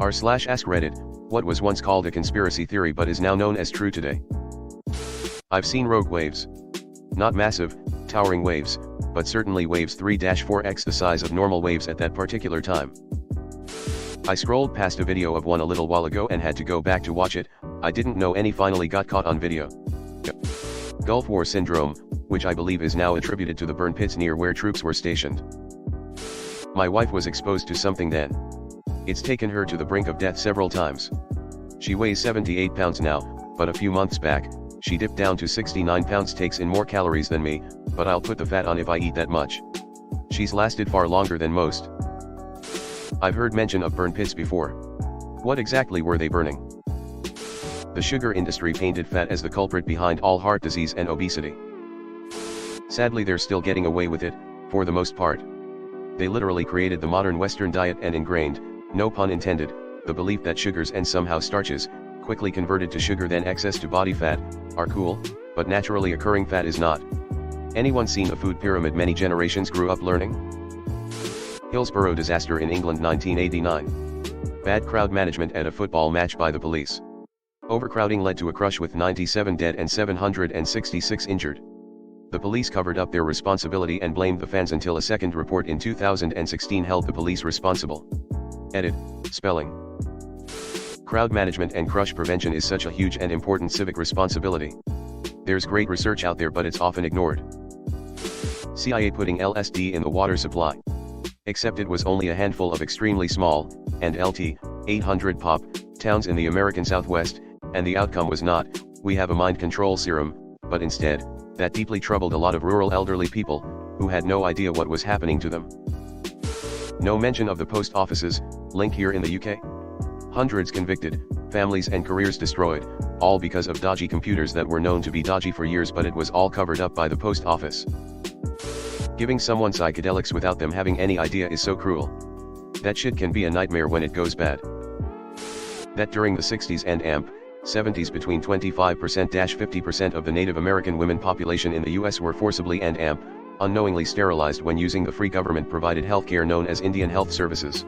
r/AskReddit, what was once called a conspiracy theory but is now known as true today. I've seen rogue waves. Not massive, towering waves, but certainly waves 3-4x the size of normal waves at that particular time. I scrolled past a video of one a little while ago and had to go back to watch it. I didn't know any finally got caught on video. Gulf War Syndrome, which I believe is now attributed to the burn pits near where troops were stationed. My wife was exposed to something then. It's taken her to the brink of death several times. She weighs 78 pounds now, but a few months back, she dipped down to 69 pounds, takes in more calories than me, but I'll put the fat on if I eat that much. She's lasted far longer than most. I've heard mention of burn pits before. What exactly were they burning? The sugar industry painted fat as the culprit behind all heart disease and obesity. Sadly, they're still getting away with it, for the most part. They literally created the modern Western diet and ingrained, no pun intended, the belief that sugars and somehow starches, quickly converted to sugar then excess to body fat, are cool, but naturally occurring fat is not. Anyone seen a food pyramid many generations grew up learning? Hillsborough disaster in England 1989. Bad crowd management at a football match by the police. Overcrowding led to a crush with 97 dead and 766 injured. The police covered up their responsibility and blamed the fans until a second report in 2016 held the police responsible. Edit, spelling. Crowd management and crush prevention is such a huge and important civic responsibility. There's great research out there but it's often ignored. CIA putting LSD in the water supply. Except it was only a handful of extremely small, and LT, 800 pop, towns in the American Southwest, and the outcome was not, we have a mind control serum, but instead, that deeply troubled a lot of rural elderly people, who had no idea what was happening to them. No mention of the post offices, link here in the UK. Hundreds convicted, families and careers destroyed, all because of dodgy computers that were known to be dodgy for years, but it was all covered up by the post office. Giving someone psychedelics without them having any idea is so cruel. That shit can be a nightmare when it goes bad. That during the 60s and 70s between 25%-50% of the Native American women population in the US were forcibly and unknowingly sterilized when using the free government-provided healthcare known as Indian Health Services.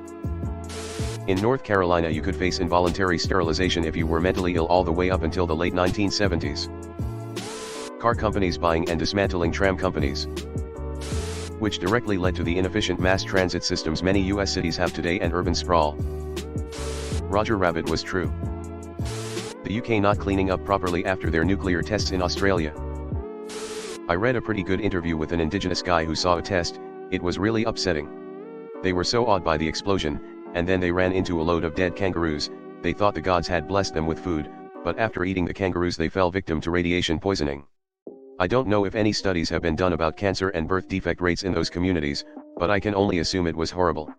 In North Carolina you could face involuntary sterilization if you were mentally ill all the way up until the late 1970s. Car companies buying and dismantling tram companies, which directly led to the inefficient mass transit systems many US cities have today and urban sprawl. Roger Rabbit was true. The UK not cleaning up properly after their nuclear tests in Australia. I read a pretty good interview with an indigenous guy who saw a test. It was really upsetting. They were so awed by the explosion, and then they ran into a load of dead kangaroos. They thought the gods had blessed them with food, but after eating the kangaroos they fell victim to radiation poisoning. I don't know if any studies have been done about cancer and birth defect rates in those communities, but I can only assume it was horrible.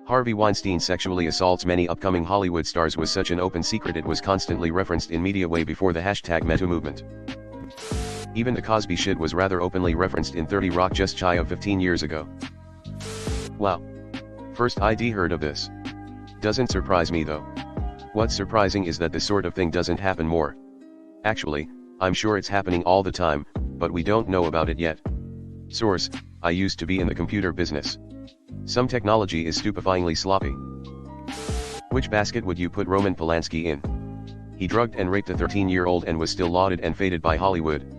Harvey Weinstein sexually assaults many upcoming Hollywood stars was such an open secret it was constantly referenced in media way before the hashtag #MeToo movement. Even the Cosby shit was rather openly referenced in 30 Rock just shy of 15 years ago. Wow. First I'd heard of this. Doesn't surprise me though. What's surprising is that this sort of thing doesn't happen more. Actually, I'm sure it's happening all the time, but we don't know about it yet. Source, I used to be in the computer business. Some technology is stupefyingly sloppy. Which basket would you put Roman Polanski in? He drugged and raped a 13-year-old and was still lauded and feted by Hollywood.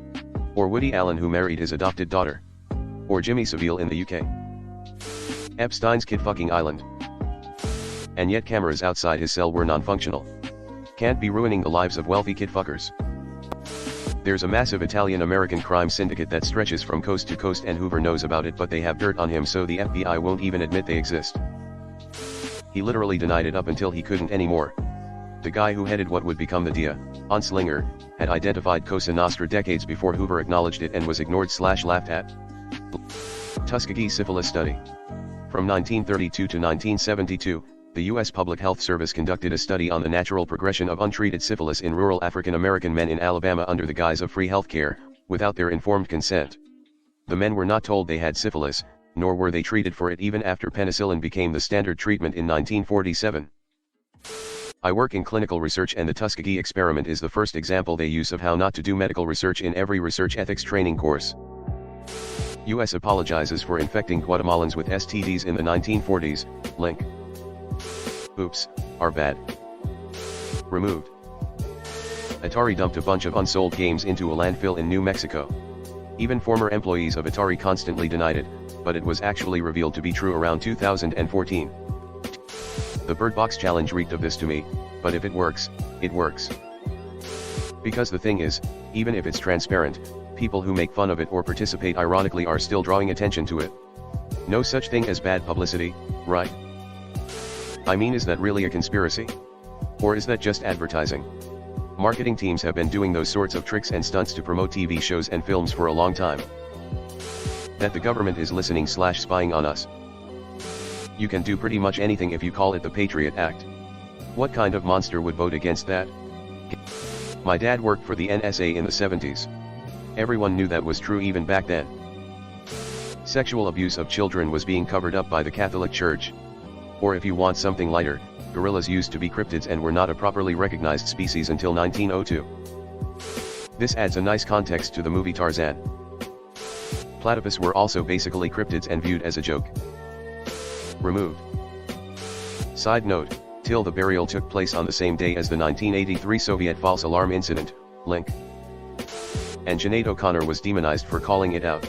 Or Woody Allen who married his adopted daughter. Or Jimmy Savile in the UK. Epstein's kid-fucking island. And yet cameras outside his cell were non-functional. Can't be ruining the lives of wealthy kid-fuckers. There's a massive Italian-American crime syndicate that stretches from coast to coast and Hoover knows about it but they have dirt on him so the FBI won't even admit they exist. He literally denied it up until he couldn't anymore. The guy who headed what would become the DIA, Anslinger, had identified Cosa Nostra decades before Hoover acknowledged it and was ignored/laughed at. Tuskegee Syphilis Study. From 1932 to 1972, the U.S. Public Health Service conducted a study on the natural progression of untreated syphilis in rural African American men in Alabama under the guise of free health care, without their informed consent. The men were not told they had syphilis, nor were they treated for it even after penicillin became the standard treatment in 1947. I work in clinical research and the Tuskegee experiment is the first example they use of how not to do medical research in every research ethics training course. U.S. apologizes for infecting Guatemalans with STDs in the 1940s, link. Oops, are bad. Removed. Atari dumped a bunch of unsold games into a landfill in New Mexico. Even former employees of Atari constantly denied it, but it was actually revealed to be true around 2014. The Bird Box challenge reeked of this to me, but if it works, it works. Because the thing is, even if it's transparent, people who make fun of it or participate ironically are still drawing attention to it. No such thing as bad publicity, right? I mean, is that really a conspiracy? Or is that just advertising? Marketing teams have been doing those sorts of tricks and stunts to promote TV shows and films for a long time. That the government is listening/spying on us. You can do pretty much anything if you call it the Patriot Act. What kind of monster would vote against that? My dad worked for the NSA in the 70s. Everyone knew that was true even back then. Sexual abuse of children was being covered up by the Catholic Church. Or if you want something lighter, gorillas used to be cryptids and were not a properly recognized species until 1902. This adds a nice context to the movie Tarzan. Platypus were also basically cryptids and viewed as a joke. Removed. Side note, the burial took place on the same day as the 1983 Soviet false alarm incident, link. And Sinead O'Connor was demonized for calling it out.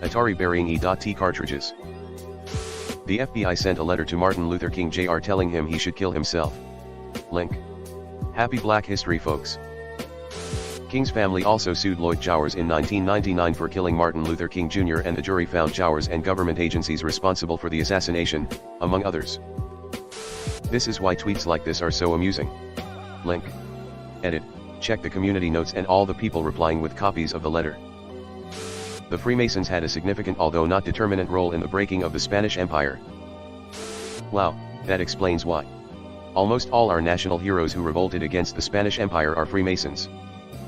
Atari burying E.T. cartridges. The FBI sent a letter to Martin Luther King Jr. telling him he should kill himself. Link. Happy Black History, folks. King's family also sued Lloyd Jowers in 1999 for killing Martin Luther King Jr. and the jury found Jowers and government agencies responsible for the assassination, among others. This is why tweets like this are so amusing. Link. Edit. Check the community notes and all the people replying with copies of the letter. The Freemasons had a significant although not determinant role in the breaking of the Spanish Empire. Wow, that explains why. Almost all our national heroes who revolted against the Spanish Empire are Freemasons.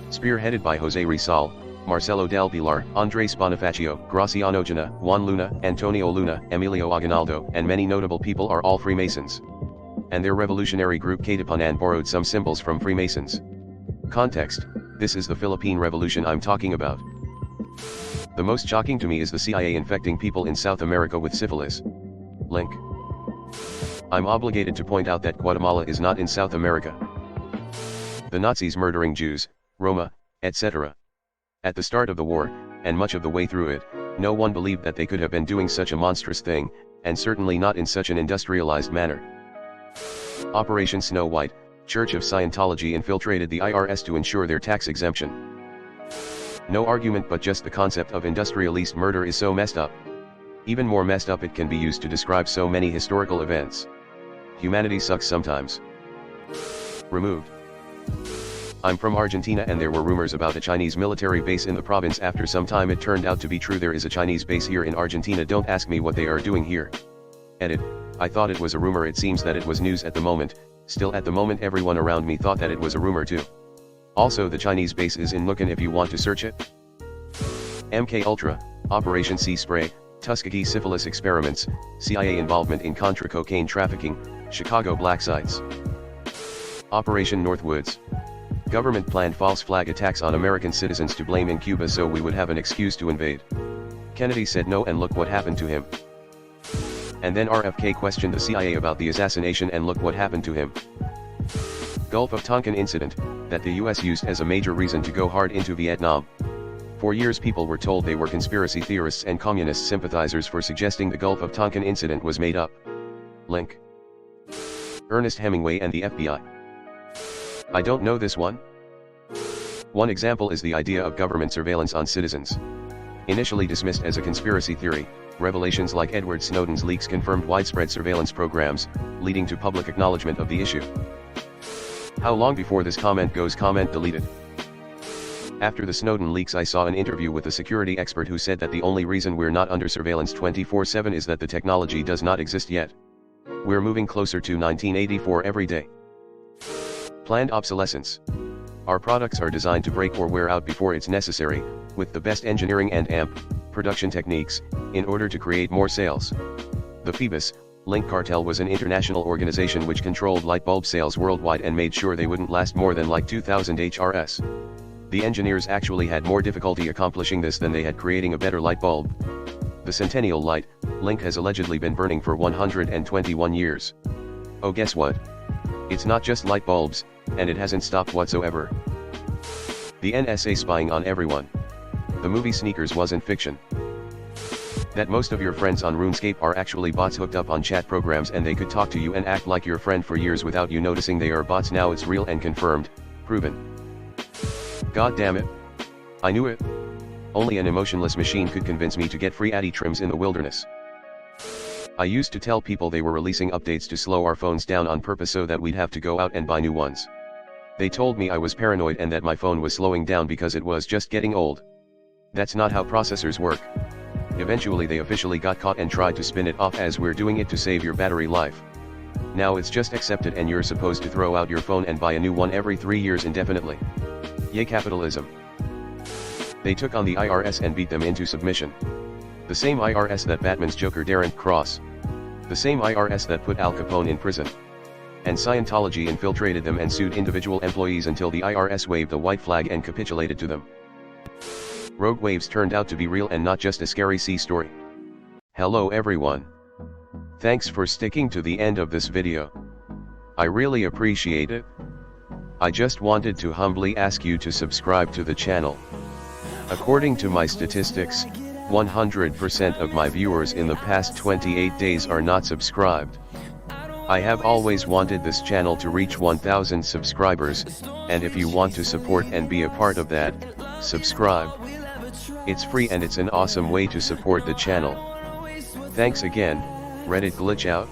Spearheaded by José Rizal, Marcelo del Pilar, Andrés Bonifacio, Graciano Jana, Juan Luna, Antonio Luna, Emilio Aguinaldo, and many notable people are all Freemasons. And their revolutionary group Katipunan borrowed some symbols from Freemasons. Context: this is the Philippine Revolution I'm talking about. The most shocking to me is the CIA infecting people in South America with syphilis. Link. I'm obligated to point out that Guatemala is not in South America. The Nazis murdering Jews, Roma, etc. At the start of the war, and much of the way through it, no one believed that they could have been doing such a monstrous thing, and certainly not in such an industrialized manner. Operation Snow White, Church of Scientology infiltrated the IRS to ensure their tax exemption. No argument, but just the concept of industrialist murder is so messed up. Even more messed up it can be used to describe so many historical events. Humanity sucks sometimes. Removed. I'm from Argentina and there were rumors about a Chinese military base in the province. After some time it turned out to be true. There is a Chinese base here in Argentina. Don't ask me what they are doing here. Edit. I thought it was a rumor. It seems that it was news at the moment. Still at the moment everyone around me thought that it was a rumor too. Also the Chinese base is in Lucan if you want to search it. MK Ultra, Operation Sea Spray, Tuskegee syphilis experiments, CIA involvement in Contra cocaine trafficking, Chicago black sites. Operation Northwoods. Government planned false flag attacks on American citizens to blame in Cuba so we would have an excuse to invade. Kennedy said no and look what happened to him. And then RFK questioned the CIA about the assassination and look what happened to him. Gulf of Tonkin incident, that the US used as a major reason to go hard into Vietnam. For years people were told they were conspiracy theorists and communist sympathizers for suggesting the Gulf of Tonkin incident was made up. Link. Ernest Hemingway and the FBI. I don't know this one. One example is the idea of government surveillance on citizens. Initially dismissed as a conspiracy theory, revelations like Edward Snowden's leaks confirmed widespread surveillance programs, leading to public acknowledgement of the issue. How long before this comment goes comment deleted? After the Snowden leaks I saw an interview with a security expert who said that the only reason we're not under surveillance 24/7 is that the technology does not exist yet. We're moving closer to 1984 every day. Planned obsolescence. Our products are designed to break or wear out before it's necessary, with the best engineering and production techniques, in order to create more sales. The Phoebus Link cartel was an international organization which controlled light bulb sales worldwide and made sure they wouldn't last more than like 2000 HRS. The engineers actually had more difficulty accomplishing this than they had creating a better light bulb. The Centennial Light, Link has allegedly been burning for 121 years. Oh, guess what? It's not just light bulbs, and it hasn't stopped whatsoever. The NSA spying on everyone. The movie Sneakers wasn't fiction. That most of your friends on RuneScape are actually bots hooked up on chat programs and they could talk to you and act like your friend for years without you noticing they are bots. Now it's real and confirmed, proven. God damn it. I knew it. Only an emotionless machine could convince me to get free addy trims in the wilderness. I used to tell people they were releasing updates to slow our phones down on purpose so that we'd have to go out and buy new ones. They told me I was paranoid and that my phone was slowing down because it was just getting old. That's not how processors work. Eventually they officially got caught and tried to spin it off as we're doing it to save your battery life. Now it's just accepted and you're supposed to throw out your phone and buy a new one every 3 years indefinitely. Yay capitalism. They took on the IRS and beat them into submission. The same IRS that Batman's Joker daren't cross. The same IRS that put Al Capone in prison. And Scientology infiltrated them and sued individual employees until the IRS waved the white flag and capitulated to them. Rogue waves turned out to be real and not just a scary sea story. Hello everyone. Thanks for sticking to the end of this video. I really appreciate it. I just wanted to humbly ask you to subscribe to the channel. According to my statistics, 100% of my viewers in the past 28 days are not subscribed. I have always wanted this channel to reach 1000 subscribers, and if you want to support and be a part of that, subscribe. It's free and it's an awesome way to support the channel. Thanks again, Reddit glitch out.